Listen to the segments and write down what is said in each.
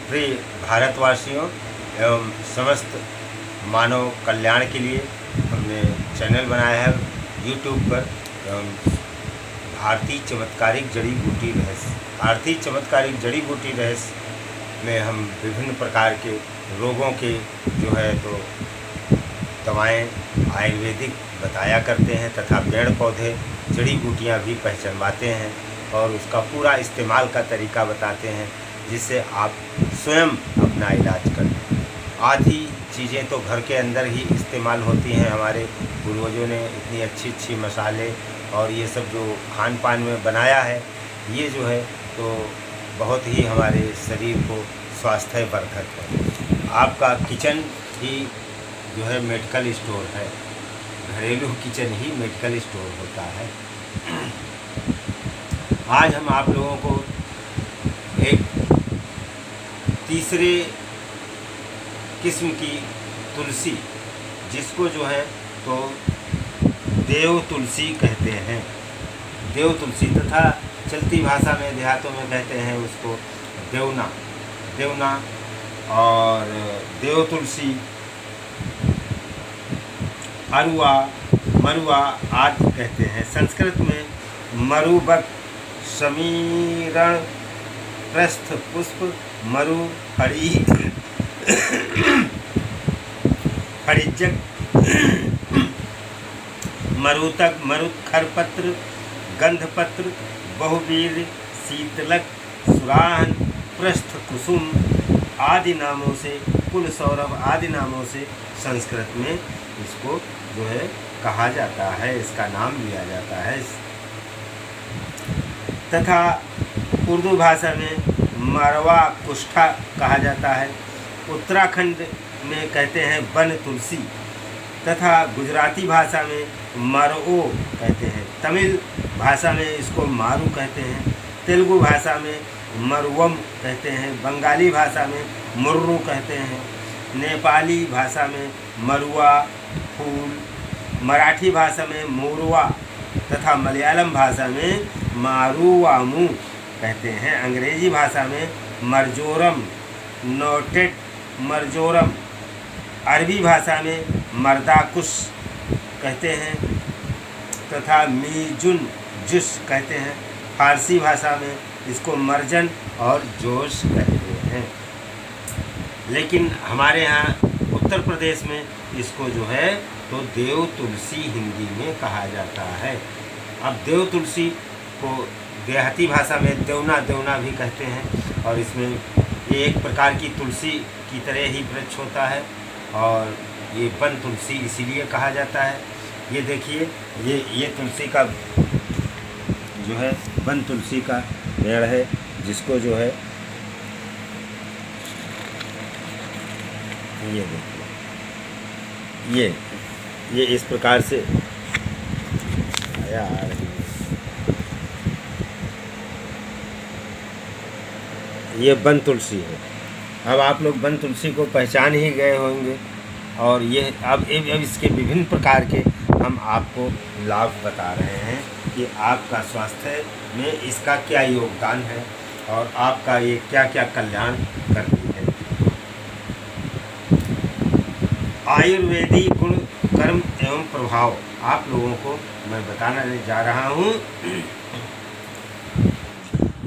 प्रिय भारतवासियों एवं समस्त मानव कल्याण के लिए हमने चैनल बनाया है यूट्यूब पर एवं भारतीय चमत्कारिक जड़ी बूटी रहस्य। भारतीय चमत्कारिक जड़ी बूटी रहस्य में हम विभिन्न प्रकार के रोगों के जो है तो दवाएं आयुर्वेदिक बताया करते हैं तथा पेड़ पौधे जड़ी बूटियां भी पहचानवाते हैं और उसका पूरा इस्तेमाल का तरीका बताते हैं, जिससे आप स्वयं अपना इलाज करें। आधी चीज़ें तो घर के अंदर ही इस्तेमाल होती हैं। हमारे पूर्वजों ने इतनी अच्छी अच्छी मसाले और ये सब जो खान पान में बनाया है, ये जो है तो बहुत ही हमारे शरीर को स्वास्थ्यवर्धक है। आपका किचन ही जो है मेडिकल स्टोर है, घरेलू किचन ही मेडिकल स्टोर होता है। आज हम आप लोगों को एक तीसरे किस्म की तुलसी, जिसको जो है तो देव तुलसी कहते हैं, देव तुलसी तथा चलती भाषा में देहातों में कहते हैं उसको देवना, देवना और देव तुलसी, अरुआ, मरुआ आदि कहते हैं। संस्कृत में मरुबक, समीरण, प्रस्थ पुष्प, मरु, फड़ी, फड़िज्जक, मरुतक, मरुत, खरपत्र, गंधपत्र, बहुवीर, शीतलक, सुराहन, प्रस्थ कुसुम आदि नामों से, कुल सौरभ आदि नामों से संस्कृत में इसको जो है कहा जाता है, इसका नाम लिया जाता है। तथा उर्दू भाषा में मरवा कुष्ठा कहा जाता है। उत्तराखंड में कहते हैं वन तुलसी तथा गुजराती भाषा में मरओ कहते हैं। तमिल भाषा में इसको मारू कहते हैं। तेलुगु भाषा में मरुवम कहते हैं। बंगाली भाषा में मुर्रू कहते हैं। नेपाली भाषा में मरुआ फूल, मराठी भाषा में मोरुआ तथा मलयालम भाषा में मारुआमू कहते हैं। अंग्रेजी भाषा में मरजोरम, नोटेट मरजोरम, अरबी भाषा में मर्दाकुश कहते हैं तथा मीजुन जुस कहते हैं। फारसी भाषा में इसको मर्जन और जोश कहते हैं। लेकिन हमारे यहाँ उत्तर प्रदेश में इसको जो है तो देव तुलसी हिंदी में कहा जाता है। अब देव तुलसी को देहाती भाषा में देवना, देवना भी कहते हैं और इसमें ये एक प्रकार की तुलसी की तरह ही वृक्ष होता है और ये वन तुलसी इसीलिए कहा जाता है। ये देखिए, ये तुलसी का जो है वन तुलसी का पेड़ है, जिसको जो है ये देखिए, ये इस प्रकार से आया आ रही है। ये वन तुलसी है। अब आप लोग वन तुलसी को पहचान ही गए होंगे और ये अब इसके विभिन्न प्रकार के हम आपको लाभ बता रहे हैं कि आपका स्वास्थ्य में इसका क्या योगदान है और आपका ये क्या क्या कल्याण करती है। आयुर्वेदिक गुण, कर्म एवं प्रभाव आप लोगों को मैं बताने जा रहा हूँ।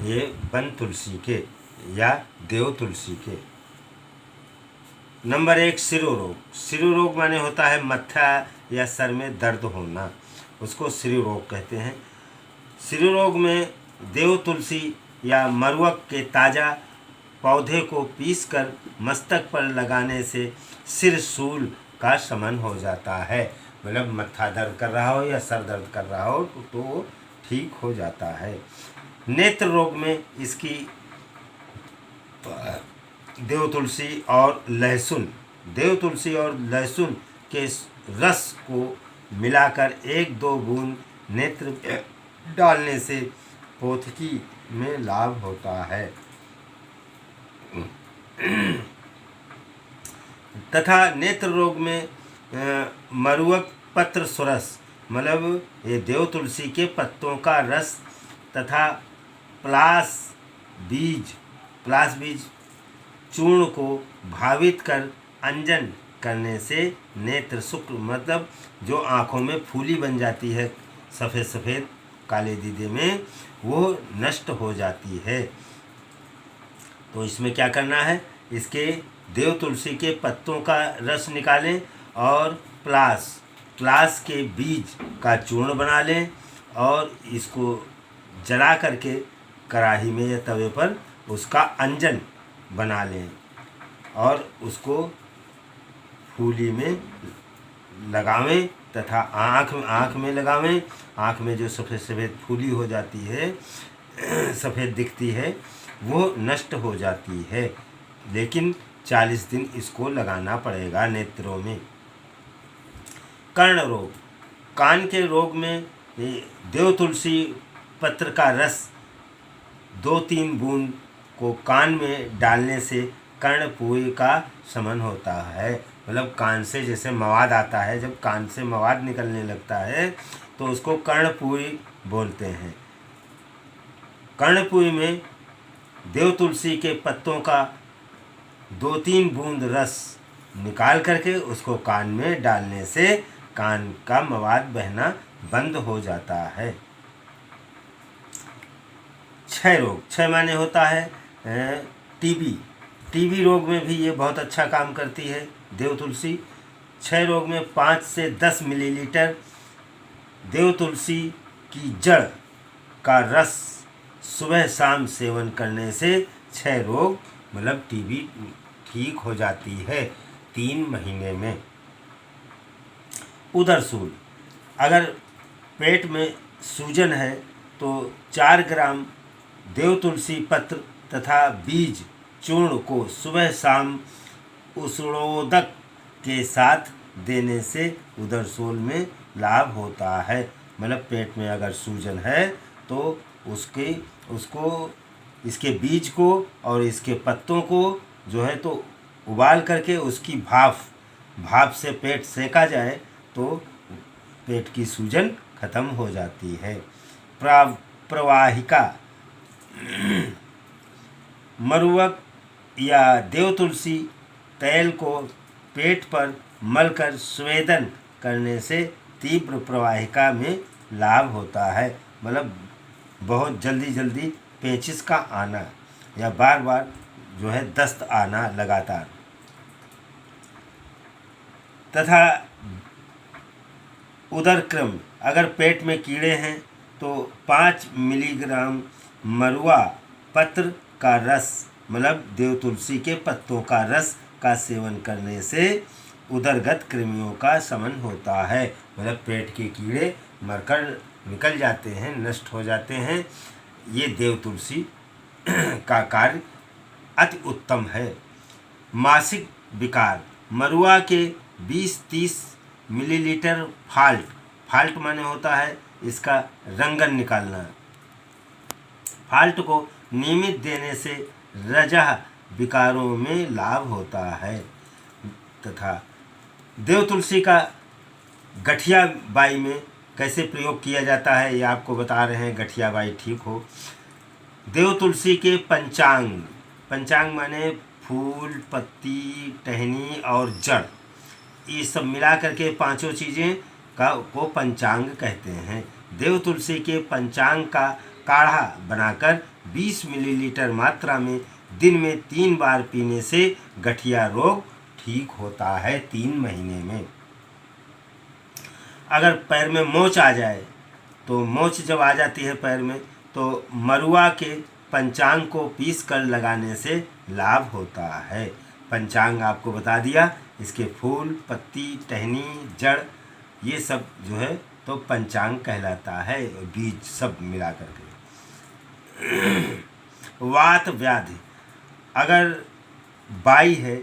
ये वन तुलसी के या देव तुलसी के। नंबर 1, शिरोरोग। शिरोरोग माने होता है मत्था या सर में दर्द होना, उसको शिरोरोग कहते हैं। शिरोरोग में देव तुलसी या मरुवक के ताज़ा पौधे को पीसकर मस्तक पर लगाने से सिर शूल का शमन हो जाता है। मतलब मत्था दर्द कर रहा हो या सर दर्द कर रहा हो तो ठीक हो जाता है। नेत्र रोग में इसकी देव तुलसी और लहसुन, देव तुलसी और लहसुन के रस को मिलाकर 1-2 बूंद नेत्र डालने से पोथकी में लाभ होता है। तथा नेत्र रोग में मरुवक पत्र सुरस, मतलब ये देव तुलसी के पत्तों का रस तथा प्लास बीज चूर्ण को भावित कर अंजन करने से नेत्र शुक्ल मतलब जो आँखों में फूली बन जाती है सफ़ेद सफ़ेद काले दीदे में, वो नष्ट हो जाती है। तो इसमें क्या करना है, इसके देव तुलसी के पत्तों का रस निकालें और प्लास के बीज का चूर्ण बना लें और इसको जला करके कढ़ाई में या तवे पर उसका अंजन बना लें और उसको फूली में लगावें तथा आँख में लगावें। आँख में जो सफ़ेद सफ़ेद फूली हो जाती है, सफ़ेद दिखती है, वो नष्ट हो जाती है, लेकिन 40 दिन इसको लगाना पड़ेगा नेत्रों में। कर्ण रोग, कान के रोग में देव तुलसी पत्र का रस 2-3 बूंद को कान में डालने से कर्णपुई का शमन होता है। मतलब कान से जैसे मवाद आता है, जब कान से मवाद निकलने लगता है तो उसको कर्णपुई बोलते हैं। कर्णपुई में देव तुलसी के पत्तों का 2-3 बूंद रस निकाल करके उसको कान में डालने से कान का मवाद बहना बंद हो जाता है। क्षय रोग, क्षय माने होता है टीबी रोग में भी ये बहुत अच्छा काम करती है देव तुलसी। क्षय रोग में 5 से 10 मिलीलीटर देव तुलसी की जड़ का रस सुबह शाम सेवन करने से क्षय रोग मतलब टीबी ठीक हो जाती है 3 महीने में। उदरसूल, अगर पेट में सूजन है तो 4 ग्राम देव तुलसी पत्र तथा बीज चूर्ण को सुबह शाम उष्णोदक के साथ देने से उदरसूल में लाभ होता है। मतलब पेट में अगर सूजन है तो उसको इसके बीज को और इसके पत्तों को जो है तो उबाल करके उसकी भाप से पेट सेका जाए तो पेट की सूजन खत्म हो जाती है। प्रवाहिका, मरुवक या देव तुलसी तेल को पेट पर मलकर स्वेदन करने से तीव्र प्रवाहिका में लाभ होता है। मतलब बहुत जल्दी पेचिश का आना या बार बार जो है दस्त आना लगातार। तथा उदरक्रम, अगर पेट में कीड़े हैं तो 5 मिलीग्राम मरुआ पत्र का रस मतलब देव तुलसी के पत्तों का रस का सेवन करने से उदरगत कृमियों का शमन होता है। मतलब पेट के कीड़े मरकर निकल जाते हैं, नष्ट हो जाते हैं। ये देव तुलसी का कार्य अति उत्तम है। मासिक विकार, मरुआ के 20-30 मिलीलीटर फाल्ट माने होता है इसका रंगन निकालना। फाल्ट को नियमित देने से रजह विकारों में लाभ होता है। तथा देव तुलसी का गठिया बाई में कैसे प्रयोग किया जाता है ये आपको बता रहे हैं, गठिया बाई ठीक हो। देव तुलसी के पंचांग माने फूल, पत्ती, टहनी और जड़, ये सब मिला करके 5 चीज़ें को पंचांग कहते हैं। देव तुलसी के पंचांग का काढ़ा बनाकर 20 मिलीलीटर मात्रा में दिन में 3 बार पीने से गठिया रोग ठीक होता है 3 महीने में। अगर पैर में मोच आ जाए तो मोच जब आ जाती है पैर में तो मरुआ के पंचांग को पीस कर लगाने से लाभ होता है। पंचांग आपको बता दिया, इसके फूल, पत्ती, टहनी, जड़ ये सब जो है तो पंचांग कहलाता है, बीज सब मिला करके। वात व्याधि, अगर बाई है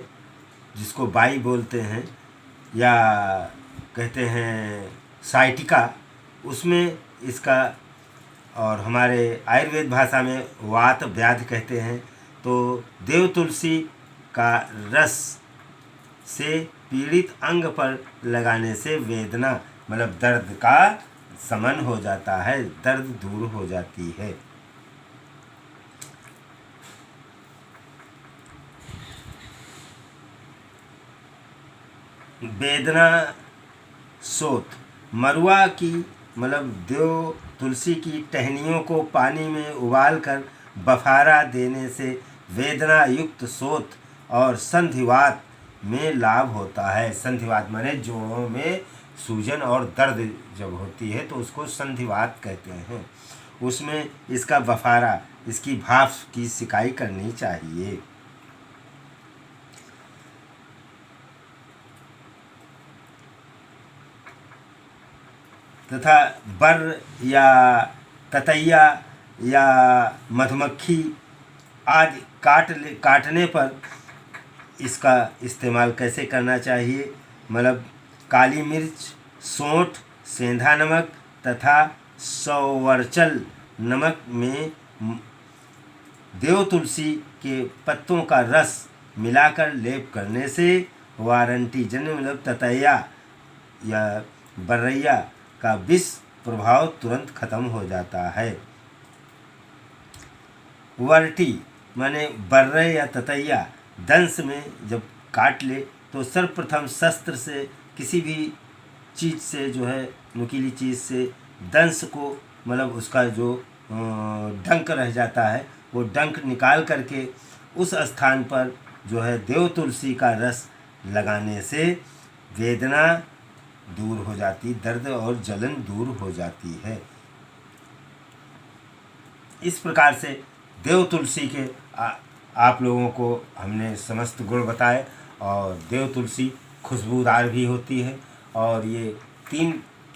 जिसको बाई बोलते हैं या कहते हैं साइटिका, उसमें इसका और हमारे आयुर्वेद भाषा में वात व्याधि कहते हैं। तो देव तुलसी का रस से पीड़ित अंग पर लगाने से वेदना मतलब दर्द का शमन हो जाता है, दर्द दूर हो जाती है। वेदना सोत, मरुआ की मतलब देव तुलसी की टहनियों को पानी में उबालकर बफारा देने से वेदना युक्त सोत और संधिवात में लाभ होता है। संधिवात माने जोड़ों में सूजन और दर्द जब होती है तो उसको संधिवात कहते हैं। उसमें इसका बफारा, इसकी भाप की सिकाई करनी चाहिए। तथा बर या ततैया या मधुमक्खी आदि काटने पर इसका इस्तेमाल कैसे करना चाहिए, मतलब काली मिर्च, सौंठ, सेंधा नमक तथा सौवरचल नमक में देव तुलसी के पत्तों का रस मिलाकर लेप करने से वारंटी जन्य मतलब ततैया या बर्रैया का विष प्रभाव तुरंत खत्म हो जाता है। वर्टी माने बर्रे या ततैया दंश में जब काट ले तो सर्वप्रथम शस्त्र से किसी भी चीज़ से जो है नुकीली चीज़ से दंश को मतलब उसका जो डंक रह जाता है वो डंक निकाल करके उस स्थान पर जो है देव तुलसी का रस लगाने से वेदना दूर हो जाती, दर्द और जलन दूर हो जाती है। इस प्रकार से देव तुलसी के आप लोगों को हमने समस्त गुण बताए। और देव तुलसी खुशबूदार भी होती है और ये 3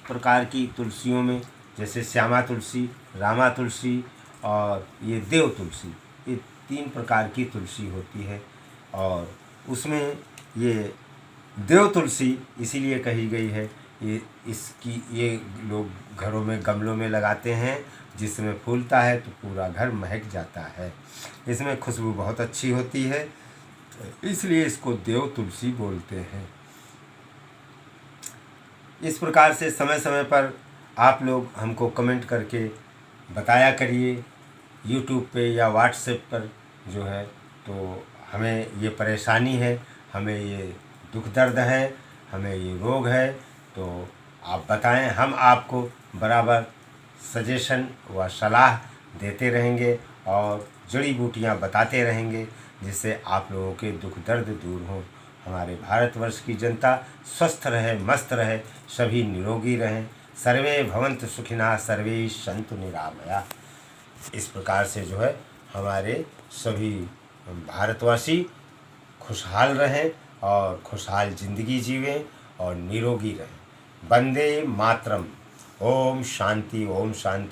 प्रकार की तुलसियों में जैसे श्यामा तुलसी, रामा तुलसी और ये देव तुलसी, ये 3 प्रकार की तुलसी होती है। और उसमें ये देव तुलसी इसीलिए कही गई है, ये लोग घरों में गमलों में लगाते हैं, जिसमें फूलता है तो पूरा घर महक जाता है। इसमें खुशबू बहुत अच्छी होती है, इसलिए इसको देव तुलसी बोलते हैं। इस प्रकार से समय समय पर आप लोग हमको कमेंट करके बताया करिए यूट्यूब पे या व्हाट्सएप पर जो है, तो हमें ये परेशानी है, हमें ये दुख दर्द है, हमें ये रोग है, तो आप बताएं, हम आपको बराबर सजेशन व सलाह देते रहेंगे और जड़ी बूटियां बताते रहेंगे, जिससे आप लोगों के दुख दर्द दूर हों। हमारे भारतवर्ष की जनता स्वस्थ रहे, मस्त रहे, सभी निरोगी रहें। सर्वे भवन्तु सुखिनः, सर्वे सन्तु निरामया। इस प्रकार से जो है हमारे सभी भारतवासी खुशहाल रहें और खुशहाल ज़िंदगी जीवें और निरोगी रहें। वंदे मातरम। ओम शांति, ओम शांति।